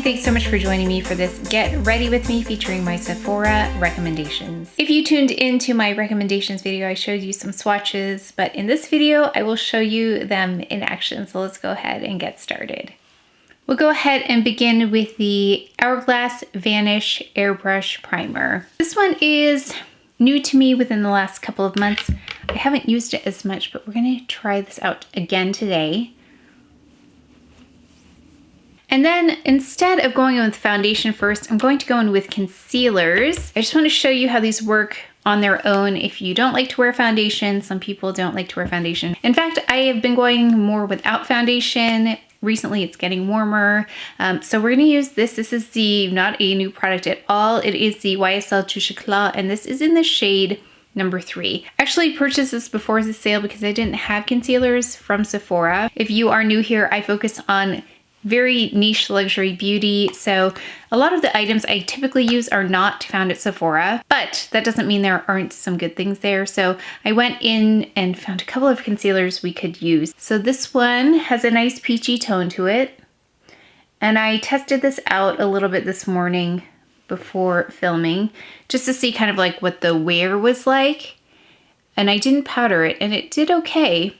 thanks so much for joining me for this Get Ready With Me featuring my Sephora recommendations. If you tuned into my recommendations video, I showed you some swatches, but in this video, I will show you them in action. So let's go ahead and get started. We'll go ahead and begin with the Hourglass Vanish Airbrush Primer. This one is new to me within the last couple of months. I haven't used it as much, but we're gonna try this out again today. And then instead of going in with foundation first, I'm going to go in with concealers. I just want to show you how these work on their own if you don't like to wear foundation. Some people don't like to wear foundation. In fact, I have been going more without foundation. Recently, it's getting warmer. So we're going to use this. This is not a new product at all. It is the YSL Jishaku, and this is in the shade number 3. I actually purchased this before the sale because I didn't have concealers from Sephora. If you are new here, I focus on very niche luxury beauty. So a lot of the items I typically use are not found at Sephora, but that doesn't mean there aren't some good things there. So I went in and found a couple of concealers we could use. So this one has a nice peachy tone to it. And I tested this out a little bit this morning before filming, just to see kind of like what the wear was like. And I didn't powder it and it did okay.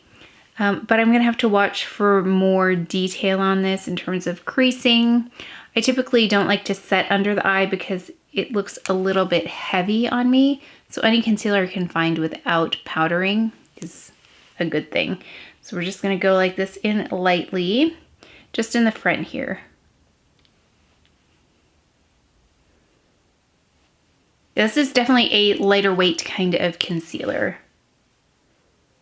But I'm gonna have to watch for more detail on this in terms of creasing. I typically don't like to set under the eye because it looks a little bit heavy on me. So any concealer I can find without powdering is a good thing. So we're just gonna go like this in lightly, just in the front here. This is definitely a lighter weight kind of concealer.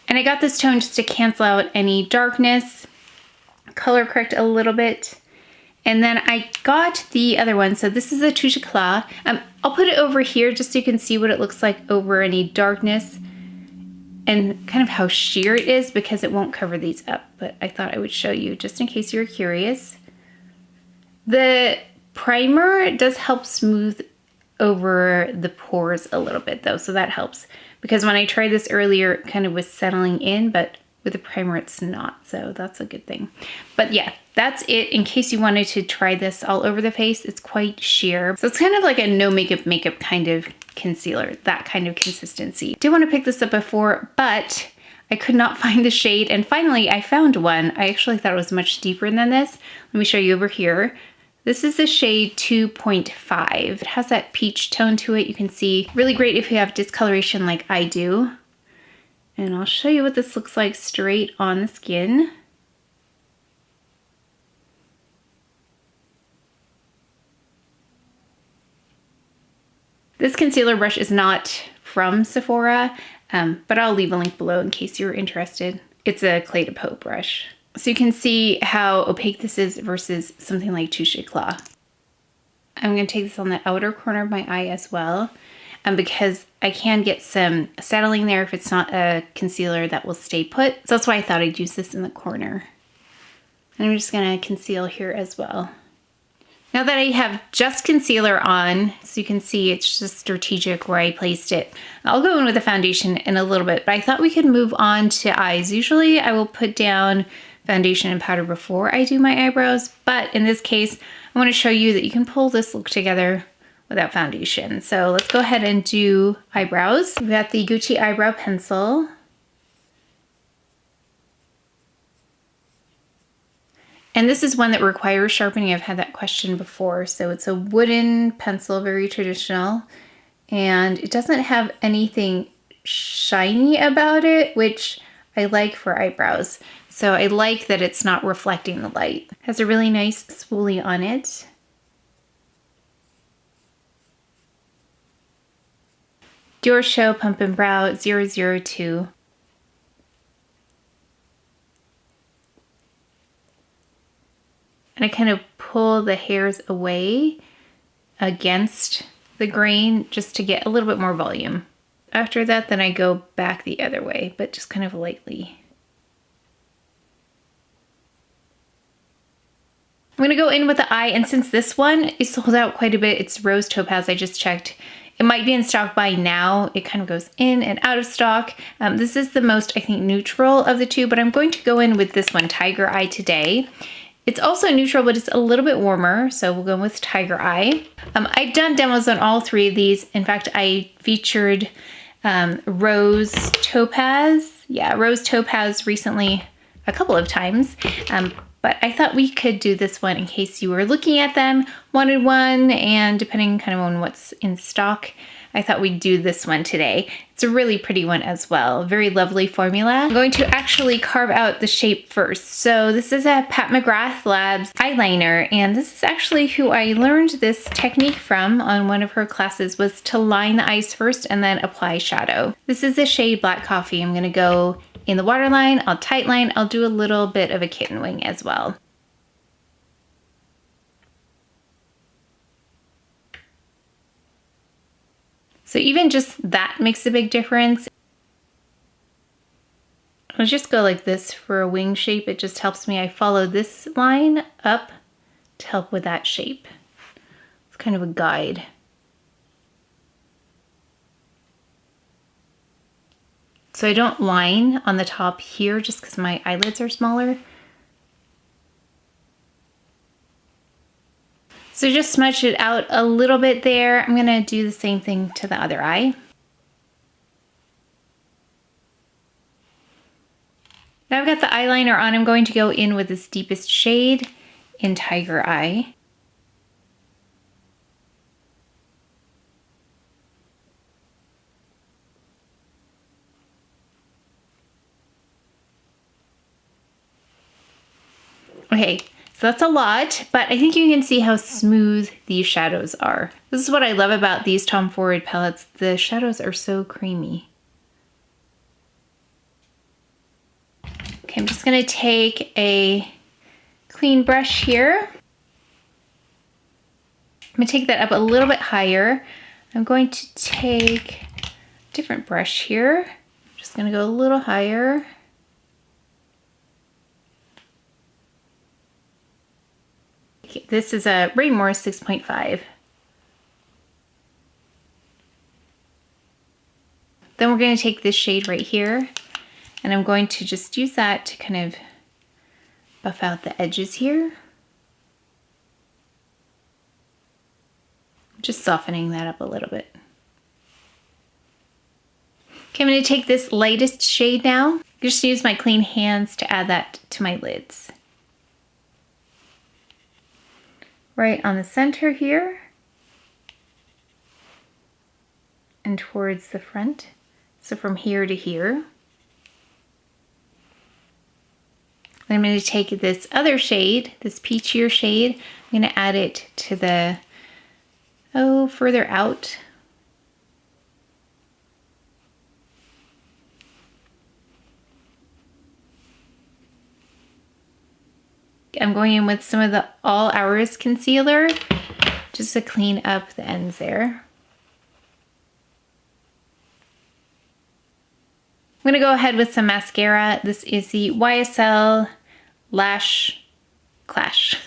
And I got this tone just to cancel out any darkness, color correct a little bit. And then I got the other one. So this is a Jishaku. I'll put it over here just so you can see what it looks like over any darkness and kind of how sheer it is because it won't cover these up. But I thought I would show you just in case you're curious. The primer does help smooth over the pores a little bit though, so that helps. Because when I tried this earlier, it kind of was settling in, but with the primer it's not, so that's a good thing. But yeah, that's it in case you wanted to try this all over the face. It's quite sheer. So it's kind of like a no makeup kind of concealer, that kind of consistency. Did want to pick this up before, but I could not find the shade, and finally I found one. I actually thought it was much deeper than this. Let me show you over here. This is the shade 2.5. It has that peach tone to it. You can see really great if you have discoloration like I do. And I'll show you what this looks like straight on the skin. This concealer brush is not from Sephora, but I'll leave a link below in case you're interested. It's a Clé de Peau brush. So you can see how opaque this is versus something like Jishaku. I'm going to take this on the outer corner of my eye as well, because I can get some settling there if it's not a concealer that will stay put. So that's why I thought I'd use this in the corner. And I'm just going to conceal here as well. Now that I have just concealer on, so you can see it's just strategic where I placed it. I'll go in with the foundation in a little bit, but I thought we could move on to eyes. Usually I will put down foundation and powder before I do my eyebrows, but in this case, I want to show you that you can pull this look together without foundation. So let's go ahead and do eyebrows. We've got the Gucci eyebrow pencil. And this is one that requires sharpening. I've had that question before. So it's a wooden pencil, very traditional, and it doesn't have anything shiny about it, which I like for eyebrows. So I like that it's not reflecting the light. It has a really nice spoolie on it. Dior Show Pump and Brow 002. And I kind of pull the hairs away against the grain just to get a little bit more volume. After that, then I go back the other way, but just kind of lightly. I'm gonna go in with the eye, and since this one is sold out quite a bit, it's Rose Topaz, I just checked. It might be in stock by now. It kind of goes in and out of stock. This is the most, I think, neutral of the two, but I'm going to go in with this one, Tiger Eye, today. It's also neutral, but it's a little bit warmer, so we'll go with Tiger Eye. I've done demos on all three of these. In fact, I featured Rose Topaz. Yeah, Rose Topaz recently a couple of times. But I thought we could do this one in case you were looking at them, wanted one, and depending kind of on what's in stock, I thought we'd do this one today. It's a really pretty one as well. Very lovely formula. I'm going to actually carve out the shape first. So this is a Pat McGrath Labs eyeliner, and this is actually who I learned this technique from on one of her classes, was to line the eyes first and then apply shadow. This is the shade Black Coffee. I'm gonna go in the waterline, I'll tightline, I'll do a little bit of a kitten wing as well. So even just that makes a big difference. I'll just go like this for a wing shape. It just helps me. I follow this line up to help with that shape. It's kind of a guide. So I don't line on the top here just because my eyelids are smaller. So just smudge it out a little bit there. I'm gonna do the same thing to the other eye. Now I've got the eyeliner on, I'm going to go in with this deepest shade in Tiger Eye. Okay, so that's a lot, but I think you can see how smooth these shadows are. This is what I love about these Tom Ford palettes. The shadows are so creamy. Okay, I'm just gonna take a clean brush here. I'm gonna take that up a little bit higher. I'm going to take a different brush here. I'm just gonna go a little higher. This is a RAE MORRIS 6.5. Then we're going to take this shade right here, and I'm going to just use that to kind of buff out the edges here. Just softening that up a little bit. Okay, I'm going to take this lightest shade now. Just use my clean hands to add that to my lids. Right on the center here and towards the front. So from here to here. Then I'm going to take this other shade, this peachier shade, I'm going to add it to the, further out. I'm going in with some of the All Hours concealer just to clean up the ends there. I'm going to go ahead with some mascara. This is the YSL Lash Clash.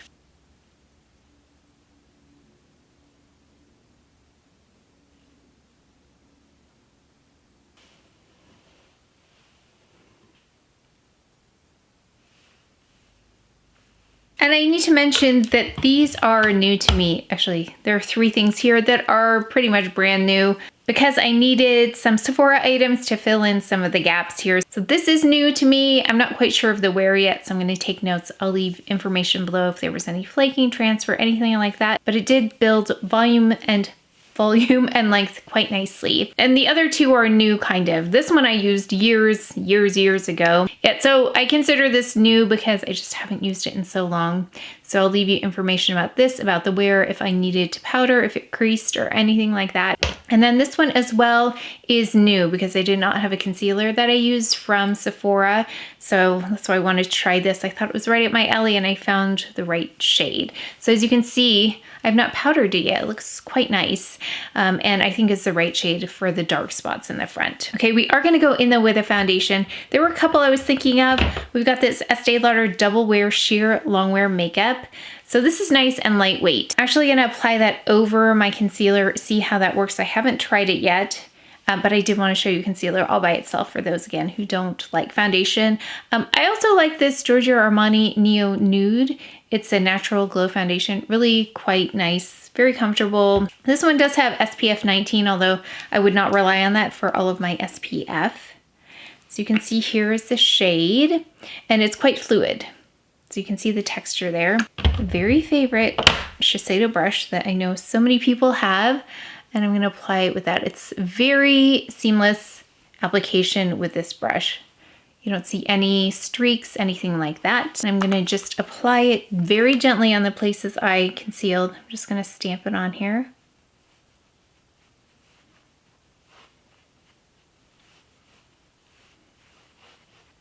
And I need to mention that these are new to me. Actually, there are 3 things here that are pretty much brand new because I needed some Sephora items to fill in some of the gaps here. So this is new to me. I'm not quite sure of the wear yet, so I'm going to take notes. I'll leave information below if there was any flaking, transfer, anything like that. But it did build volume and length quite nicely. And the other 2 are new kind of. This one I used years ago. Yeah, so I consider this new because I just haven't used it in so long. So I'll leave you information about this, about the wear, if I needed to powder, if it creased or anything like that. And then this one as well is new because I did not have a concealer that I used from Sephora. So that's why I wanted to try this. I thought it was right up my alley and I found the right shade. So as you can see, I've not powdered it yet. It looks quite nice. And I think it's the right shade for the dark spots in the front. Okay, we are gonna go in though with a foundation. There were a couple I was thinking of. We've got this Estee Lauder Double Wear Sheer Long Wear Makeup. So this is nice and lightweight. I'm actually gonna apply that over my concealer, see how that works. I haven't tried it yet. but I did want to show you concealer all by itself for those, again, who don't like foundation. I also like this Giorgio Armani Neo Nude. It's a natural glow foundation, really quite nice, very comfortable. This one does have SPF 19, although I would not rely on that for all of my SPF. So you can see here is the shade, and it's quite fluid. So you can see the texture there. Very favorite Shiseido brush that I know so many people have, and I'm gonna apply it with that. It's very seamless application with this brush. You don't see any streaks, anything like that. I'm gonna just apply it very gently on the places I concealed. I'm just gonna stamp it on here.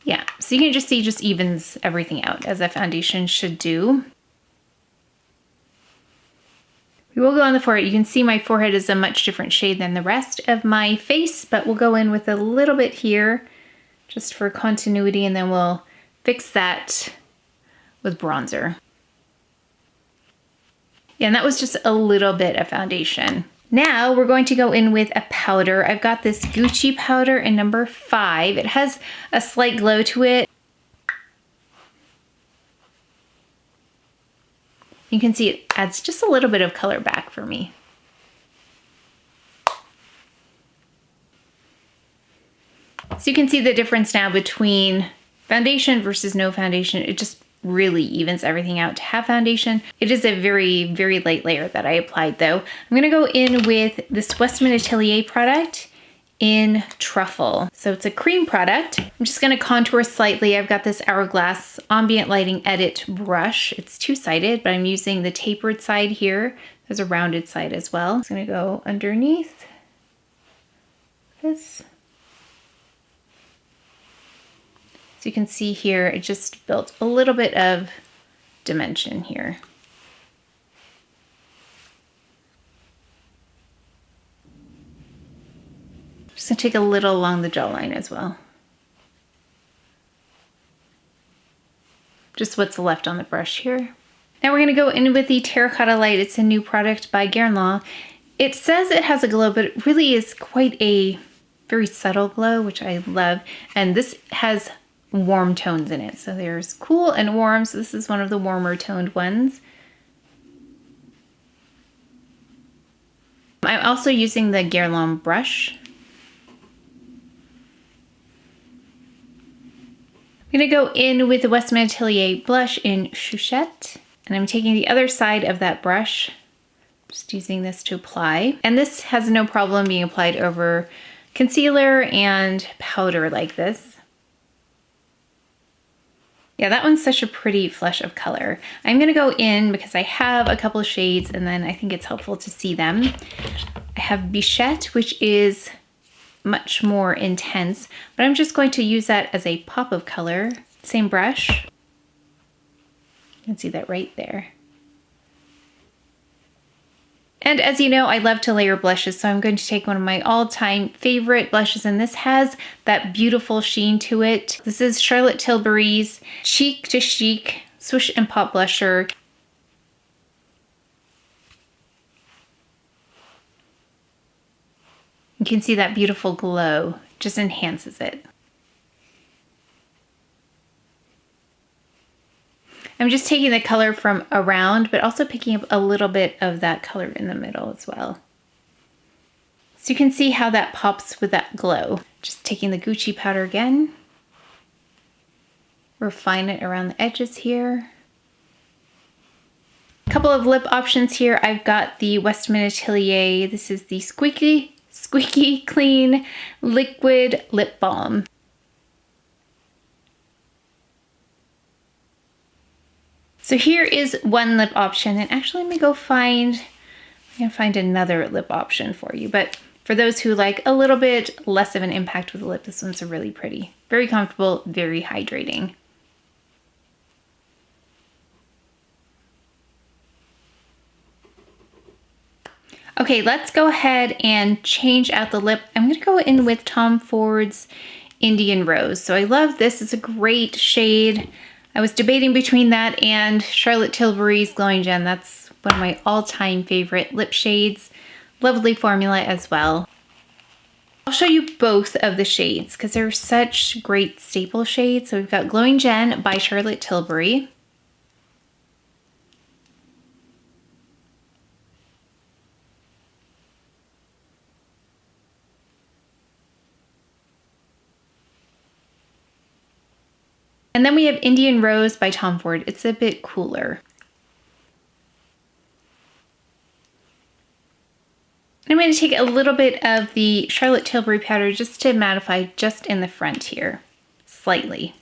Yeah, so you can just see, just evens everything out as a foundation should do. We will go on the forehead. You can see my forehead is a much different shade than the rest of my face, but we'll go in with a little bit here just for continuity, and then we'll fix that with bronzer. Yeah, and that was just a little bit of foundation. Now we're going to go in with a powder. I've got this Gucci powder in number 5. It has a slight glow to it. You can see it adds just a little bit of color back for me. So you can see the difference now between foundation versus no foundation. It just really evens everything out to have foundation. It is a very, very light layer that I applied though. I'm gonna go in with this Westman Atelier product in Truffle. So it's a cream product. I'm just gonna contour slightly. I've got this Hourglass Ambient Lighting Edit brush. It's two-sided, but I'm using the tapered side here. There's a rounded side as well. It's gonna go underneath this. So you can see here, it just built a little bit of dimension here. Just gonna take a little along the jawline as well. Just what's left on the brush here. Now we're gonna go in with the Terracotta Light. It's a new product by Guerlain. It says it has a glow, but it really is quite a very subtle glow, which I love. And this has warm tones in it. So there's cool and warm. So this is one of the warmer toned ones. I'm also using the Guerlain brush. I'm gonna go in with the Westman Atelier blush in Chouchette. And I'm taking the other side of that brush, just using this to apply. And this has no problem being applied over concealer and powder like this. Yeah, that one's such a pretty flush of color. I'm gonna go in because I have a couple of shades and then I think it's helpful to see them. I have Bichette, which is much more intense, but I'm just going to use that as a pop of color. Same brush. You can see that right there. And as you know, I love to layer blushes, so I'm going to take one of my all-time favorite blushes, and this has that beautiful sheen to it. This is Charlotte Tilbury's Cheek to Chic Swish and Pop Blusher. You can see that beautiful glow, just enhances it. I'm just taking the color from around, but also picking up a little bit of that color in the middle as well. So you can see how that pops with that glow. Just taking the Gucci powder again. Refine it around the edges here. A couple of lip options here. I've got the Westman Atelier. This is the Squeaky Clean Liquid Lip Balm. So here is one lip option, and actually let me go find, I'm gonna find another lip option for you, but for those who like a little bit less of an impact with the lip, this one's really pretty. Very comfortable, very hydrating. Okay, let's go ahead and change out the lip. I'm gonna go in with Tom Ford's Indian Rose. So I love this, it's a great shade. I was debating between that and Charlotte Tilbury's Glowing Gem. That's one of my all-time favorite lip shades. Lovely formula as well. I'll show you both of the shades because they're such great staple shades. So we've got Glowing Gen by Charlotte Tilbury. And then we have Indian Rose by Tom Ford. It's a bit cooler. I'm going to take a little bit of the Charlotte Tilbury powder just to mattify just in the front here, slightly.